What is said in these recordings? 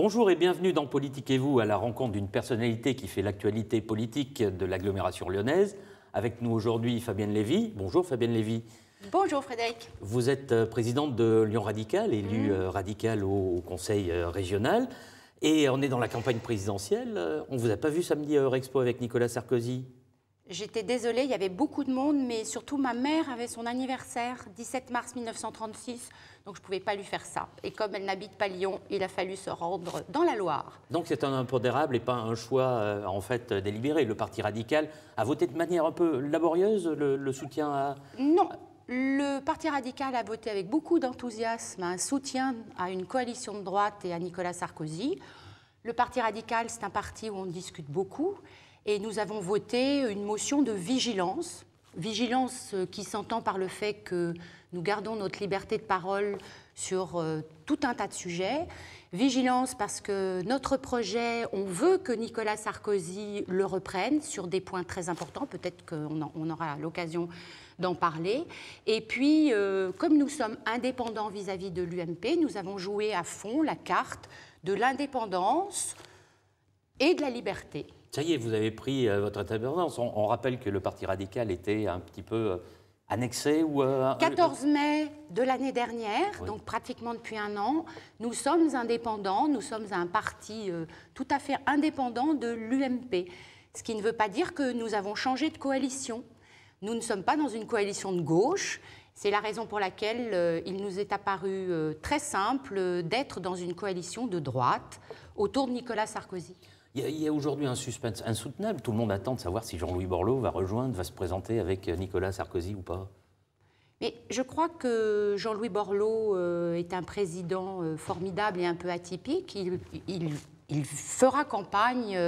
Bonjour et bienvenue dans Politique et vous, à la rencontre d'une personnalité qui fait l'actualité politique de l'agglomération lyonnaise. Avec nous aujourd'hui Fabienne Lévy. Bonjour Fabienne Lévy. Bonjour Frédéric. Vous êtes présidente de Lyon Radical, élue radicale au conseil régional. Et on est dans la campagne présidentielle. On ne vous a pas vu samedi à Eurexpo avec Nicolas Sarkozy? J'étais désolée, il y avait beaucoup de monde, mais surtout ma mère avait son anniversaire, 17 mars 1936, donc je ne pouvais pas lui faire ça. Et comme elle n'habite pas Lyon, il a fallu se rendre dans la Loire. Donc c'est un impondérable et pas un choix en fait délibéré. Le Parti radical a voté de manière un peu laborieuse le soutien à... Non, le Parti radical a voté avec beaucoup d'enthousiasme un soutien à une coalition de droite et à Nicolas Sarkozy. Le Parti radical, c'est un parti où on discute beaucoup. Et nous avons voté une motion de vigilance, vigilance qui s'entend par le fait que nous gardons notre liberté de parole sur tout un tas de sujets. Vigilance parce que notre projet, on veut que Nicolas Sarkozy le reprenne sur des points très importants, peut-être qu'on aura l'occasion d'en parler. Et puis, comme nous sommes indépendants vis-à-vis de l'UMP, nous avons joué à fond la carte de l'indépendance et de la liberté. Ça y est, vous avez pris votre indépendance. On rappelle que le Parti radical était un petit peu annexé ou... 14 mai de l'année dernière, oui. Donc pratiquement depuis un an, nous sommes indépendants, nous sommes un parti tout à fait indépendant de l'UMP. Ce qui ne veut pas dire que nous avons changé de coalition. Nous ne sommes pas dans une coalition de gauche. C'est la raison pour laquelle il nous est apparu très simple d'être dans une coalition de droite autour de Nicolas Sarkozy. Il y a aujourd'hui un suspense insoutenable. Tout le monde attend de savoir si Jean-Louis Borloo va se présenter avec Nicolas Sarkozy ou pas. Mais je crois que Jean-Louis Borloo est un président formidable et un peu atypique. Il fera campagne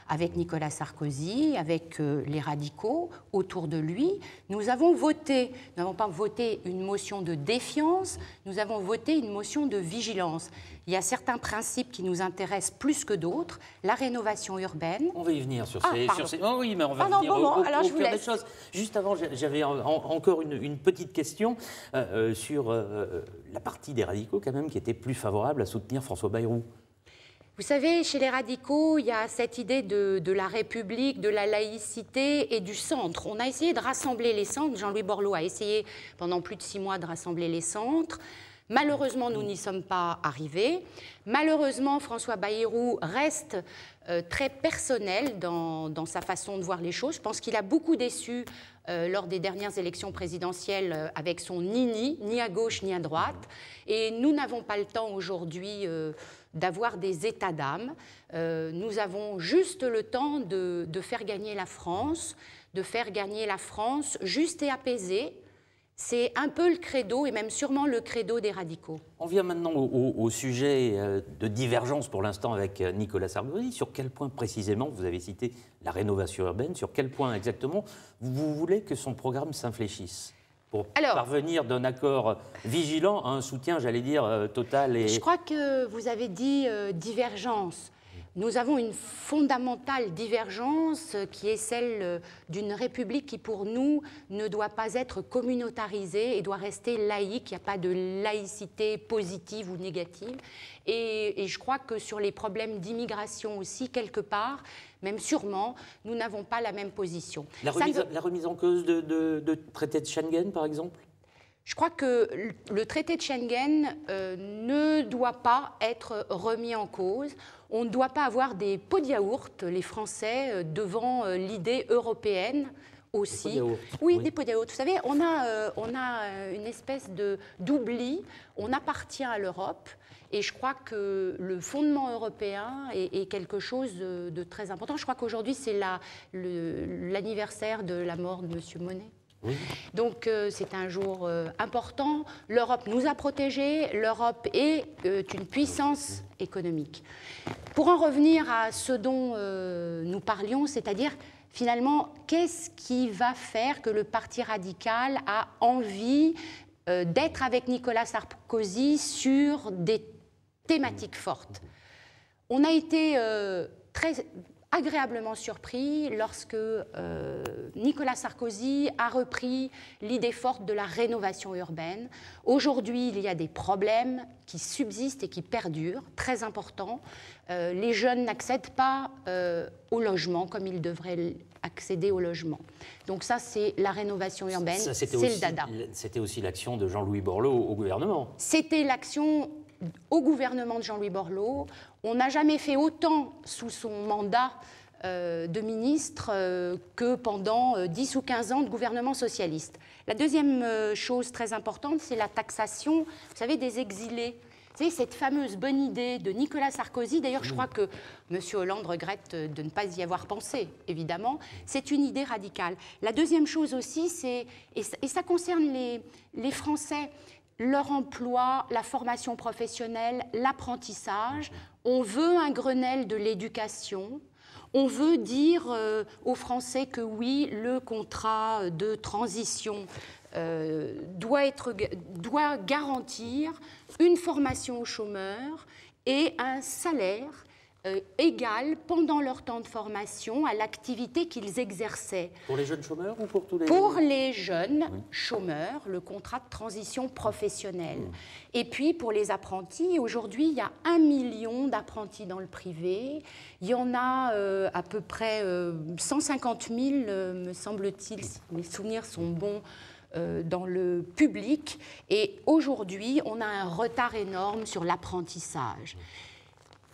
avec Nicolas Sarkozy, avec les radicaux autour de lui. Nous avons voté, nous n'avons pas voté une motion de défiance, nous avons voté une motion de vigilance. Il y a certains principes qui nous intéressent plus que d'autres. La rénovation urbaine. On va y venir sur ces... Oh oui, mais on va venir alors au je vous cœur laisse. des choses. Juste avant, j'avais encore une petite question sur la partie des radicaux quand même qui était plus favorable à soutenir François Bayrou. Vous savez, chez les radicaux, il y a cette idée de la République, de la laïcité et du centre. On a essayé de rassembler les centres. Jean-Louis Borloo a essayé pendant plus de 6 mois de rassembler les centres. Malheureusement, nous n'y sommes pas arrivés. Malheureusement, François Bayrou reste très personnel dans sa façon de voir les choses. Je pense qu'il a beaucoup déçu lors des dernières élections présidentielles avec son ni à gauche ni à droite. Et nous n'avons pas le temps aujourd'hui d'avoir des états d'âme. Nous avons juste le temps de faire gagner la France, juste et apaisée. C'est un peu le credo, et même sûrement le credo des radicaux. On vient maintenant au sujet de divergence pour l'instant avec Nicolas Sarkozy. Sur quel point précisément, vous avez cité la rénovation urbaine, sur quel point exactement vous voulez que son programme s'infléchisse pour parvenir d'un accord vigilant à un soutien, j'allais dire, total et... Je crois que vous avez dit divergence. Nous avons une fondamentale divergence qui est celle d'une république qui, pour nous, ne doit pas être communautarisée et doit rester laïque. Il n'y a pas de laïcité positive ou négative. Et je crois que sur les problèmes d'immigration aussi, quelque part, même sûrement, nous n'avons pas la même position. La remise en cause de traité de Schengen, par exemple ? Je crois que le traité de Schengen ne doit pas être remis en cause. On ne doit pas avoir des pots de yaourt, les Français, devant l'idée européenne aussi. Des pots de yaourt. Oui, des pots de yaourt. Vous savez, on a une espèce d'oubli. On appartient à l'Europe. Et je crois que le fondement européen est quelque chose de très important. Je crois qu'aujourd'hui, c'est l'anniversaire de la mort de M. Monnet. Oui. Donc c'est un jour important. L'Europe nous a protégés. L'Europe est une puissance économique. Pour en revenir à ce dont nous parlions, c'est-à-dire finalement, qu'est-ce qui va faire que le Parti radical a envie d'être avec Nicolas Sarkozy sur des thématiques fortes? On a été agréablement surpris lorsque Nicolas Sarkozy a repris l'idée forte de la rénovation urbaine. Aujourd'hui, il y a des problèmes qui subsistent et qui perdurent, très importants. Les jeunes n'accèdent pas au logement comme ils devraient accéder au logement. Donc ça, c'est la rénovation urbaine, c'est le dada. C'était aussi l'action de Jean-Louis Borloo au gouvernement. C'était l'action au gouvernement de Jean-Louis Borloo. On n'a jamais fait autant sous son mandat de ministre que pendant 10 ou 15 ans de gouvernement socialiste. La deuxième chose très importante, c'est la taxation, vous savez, des exilés. Vous savez, cette fameuse bonne idée de Nicolas Sarkozy, d'ailleurs je crois que M. Hollande regrette de ne pas y avoir pensé, évidemment, c'est une idée radicale. La deuxième chose aussi, c'est, et ça concerne les Français, leur emploi, la formation professionnelle, l'apprentissage. On veut un Grenelle de l'éducation. On veut dire aux Français que oui, le contrat de transition doit garantir une formation aux chômeurs et un salaire égal pendant leur temps de formation à l'activité qu'ils exerçaient. Pour les jeunes chômeurs ou pour tous les... Pour les jeunes chômeurs, le contrat de transition professionnelle. Et puis pour les apprentis, aujourd'hui, il y a 1 million d'apprentis dans le privé. Il y en a à peu près 150 000, me semble-t-il, si mes souvenirs sont bons, dans le public. Et aujourd'hui, on a un retard énorme sur l'apprentissage.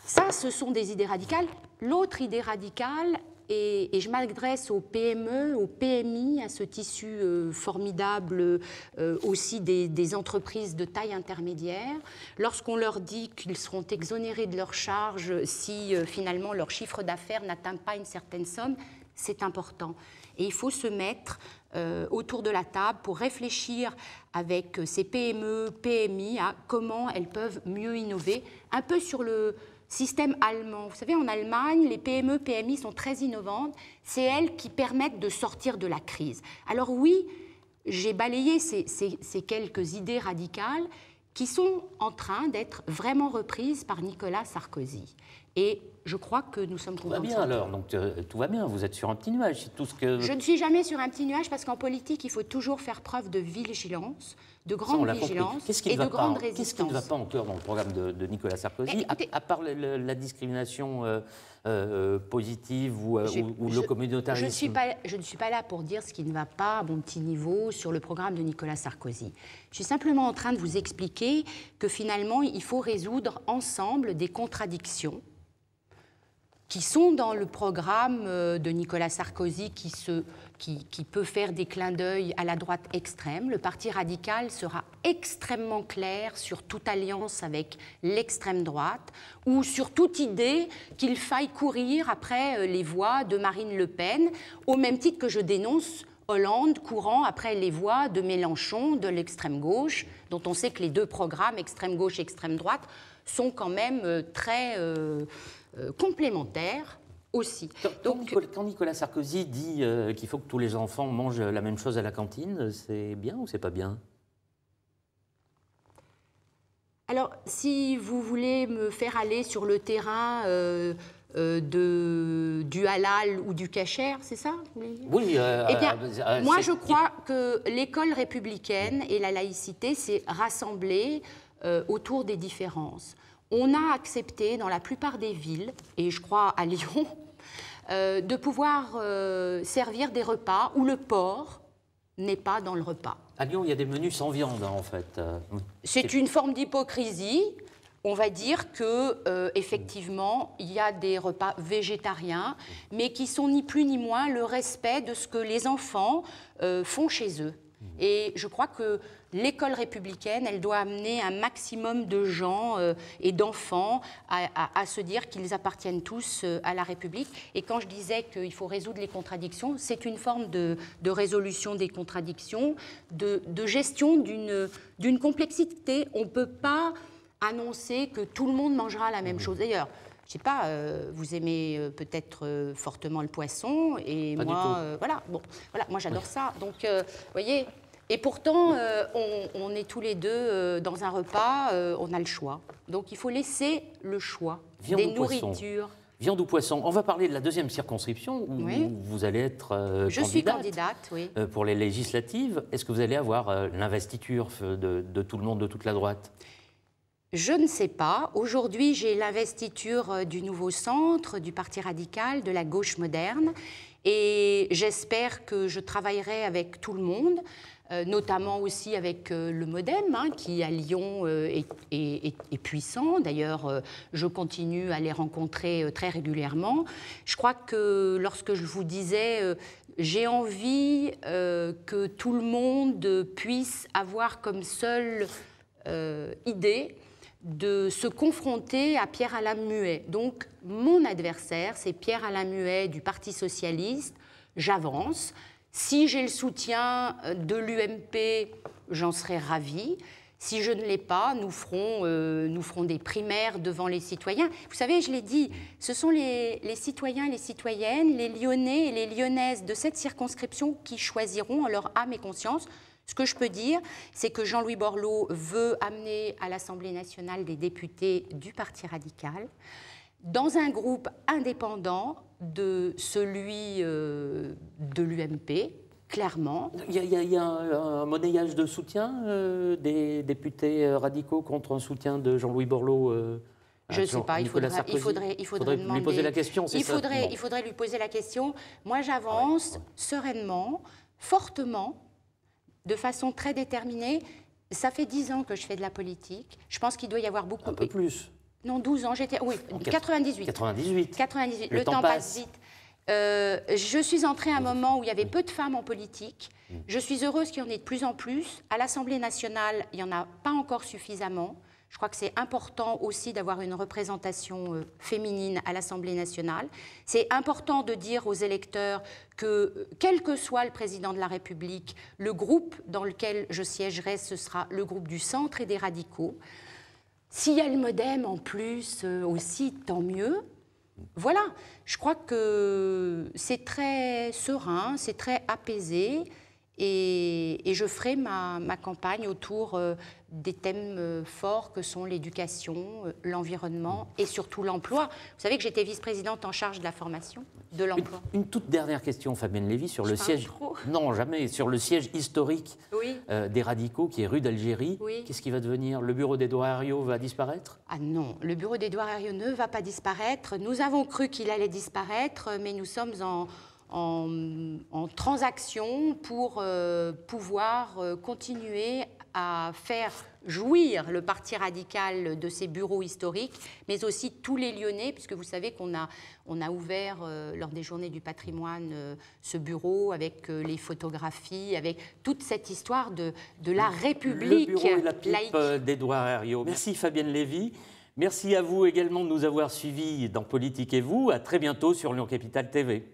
Ça, ce sont des idées radicales. L'autre idée radicale, et je m'adresse aux PME, aux PMI, à ce tissu formidable aussi des entreprises de taille intermédiaire, lorsqu'on leur dit qu'ils seront exonérés de leurs charges si finalement leur chiffre d'affaires n'atteint pas une certaine somme, c'est important. Et il faut se mettre autour de la table pour réfléchir avec ces PME, PMI à comment elles peuvent mieux innover, un peu sur le système allemand. Vous savez, en Allemagne, les PME, PMI sont très innovantes. C'est elles qui permettent de sortir de la crise. Alors oui, j'ai balayé ces quelques idées radicales qui sont en train d'être vraiment reprises par Nicolas Sarkozy. Et je crois que nous sommes contents. Tout va bien alors, donc tout va bien, vous êtes sur un petit nuage. Tout ce que... Je ne suis jamais sur un petit nuage parce qu'en politique, il faut toujours faire preuve de vigilance, de grande vigilance et de grande résistance. Qu'est-ce qui ne va pas encore dans le programme de Nicolas Sarkozy, écoutez, à part la discrimination positive ou le communautarisme? Je ne suis pas là pour dire ce qui ne va pas à mon petit niveau sur le programme de Nicolas Sarkozy. Je suis simplement en train de vous expliquer que finalement, il faut résoudre ensemble des contradictions qui sont dans le programme de Nicolas Sarkozy, qui peut faire des clins d'œil à la droite extrême. Le Parti radical sera extrêmement clair sur toute alliance avec l'extrême droite ou sur toute idée qu'il faille courir après les voix de Marine Le Pen, au même titre que je dénonce Hollande courant après les voix de Mélenchon, de l'extrême gauche, dont on sait que les deux programmes, extrême gauche et extrême droite, sont quand même très... complémentaires aussi. Quand Nicolas Sarkozy dit qu'il faut que tous les enfants mangent la même chose à la cantine, c'est bien ou c'est pas bien? Alors, si vous voulez me faire aller sur le terrain du halal ou du kasher, c'est ça? Oui. Eh bien, moi, je crois que l'école républicaine et la laïcité, c'est rassembler autour des différences. On a accepté dans la plupart des villes, et je crois à Lyon, de pouvoir servir des repas où le porc n'est pas dans le repas. À Lyon, il y a des menus sans viande, en fait. C'est une forme d'hypocrisie. On va dire que effectivement, il y a des repas végétariens, mais qui sont ni plus ni moins le respect de ce que les enfants font chez eux. Et je crois que l'école républicaine, elle doit amener un maximum de gens et d'enfants à se dire qu'ils appartiennent tous à la République. Et quand je disais qu'il faut résoudre les contradictions, c'est une forme de résolution des contradictions, de gestion d'une complexité. On ne peut pas annoncer que tout le monde mangera la même chose. D'ailleurs, je ne sais pas, vous aimez peut-être fortement le poisson, et pas moi, voilà, moi j'adore ça. Donc, vous voyez, et pourtant, on est tous les deux dans un repas, on a le choix. Donc, il faut laisser le choix des nourritures. Viande ou poisson. On va parler de la deuxième circonscription où vous allez être Je suis candidate, oui. Pour les législatives. Est-ce que vous allez avoir l'investiture de tout le monde, de toute la droite? Je ne sais pas. Aujourd'hui, j'ai l'investiture du Nouveau Centre, du Parti radical, de la gauche moderne. Et j'espère que je travaillerai avec tout le monde, notamment aussi avec le MoDem, qui à Lyon est puissant. D'ailleurs, je continue à les rencontrer très régulièrement. Je crois que lorsque je vous disais, j'ai envie que tout le monde puisse avoir comme seule idée de se confronter à Pierre-Alain Muet. Donc, mon adversaire, c'est Pierre-Alain Muet du Parti socialiste. J'avance. Si j'ai le soutien de l'UMP, j'en serai ravie. Si je ne l'ai pas, nous ferons des primaires devant les citoyens. Vous savez, je l'ai dit, ce sont les citoyens et les citoyennes, les Lyonnais et les Lyonnaises de cette circonscription qui choisiront en leur âme et conscience. Ce que je peux dire, c'est que Jean-Louis Borloo veut amener à l'Assemblée nationale des députés du Parti radical dans un groupe indépendant de celui de l'UMP, clairement. Il y a un monnayage de soutien des députés radicaux contre un soutien de Jean-Louis Borloo je ne sais pas, il faudrait demander, lui poser la question. Il faudrait lui poser la question. Moi, j'avance sereinement, fortement, de façon très déterminée. Ça fait 10 ans que je fais de la politique. Je pense qu'il doit y avoir beaucoup... Un peu plus. Non, 12 ans, j'étais... Oui, 98. 98. Le temps passe vite. Je suis entrée à un moment où il y avait peu de femmes en politique. Je suis heureuse qu'il y en ait de plus en plus. À l'Assemblée nationale, il n'y en a pas encore suffisamment. Je crois que c'est important aussi d'avoir une représentation féminine à l'Assemblée nationale. C'est important de dire aux électeurs que, quel que soit le président de la République, le groupe dans lequel je siégerai, ce sera le groupe du centre et des radicaux. S'il y a le MoDem en plus aussi, tant mieux. Voilà, je crois que c'est très serein, c'est très apaisé. Et je ferai ma campagne autour des thèmes forts que sont l'éducation, l'environnement et surtout l'emploi. Vous savez que j'étais vice-présidente en charge de la formation, de l'emploi. Une toute dernière question, Fabienne Lévy, sur le siège... Non, jamais. Sur le siège historique des radicaux, qui est rue d'Algérie. Oui. Qu'est-ce qui va devenir? Le bureau d'Édouard Herriot va disparaître? Ah non, le bureau d'Édouard Herriot ne va pas disparaître. Nous avons cru qu'il allait disparaître, mais nous sommes en transaction pour pouvoir continuer à faire jouir le Parti radical de ses bureaux historiques, mais aussi tous les Lyonnais, puisque vous savez qu'on a ouvert lors des Journées du patrimoine ce bureau avec les photographies, avec toute cette histoire de la République laïque. Le bureau et la pipe d'Édouard Herriot. Merci Fabienne Lévy. Merci à vous également de nous avoir suivis dans Politique et vous. À très bientôt sur Lyon Capitale TV.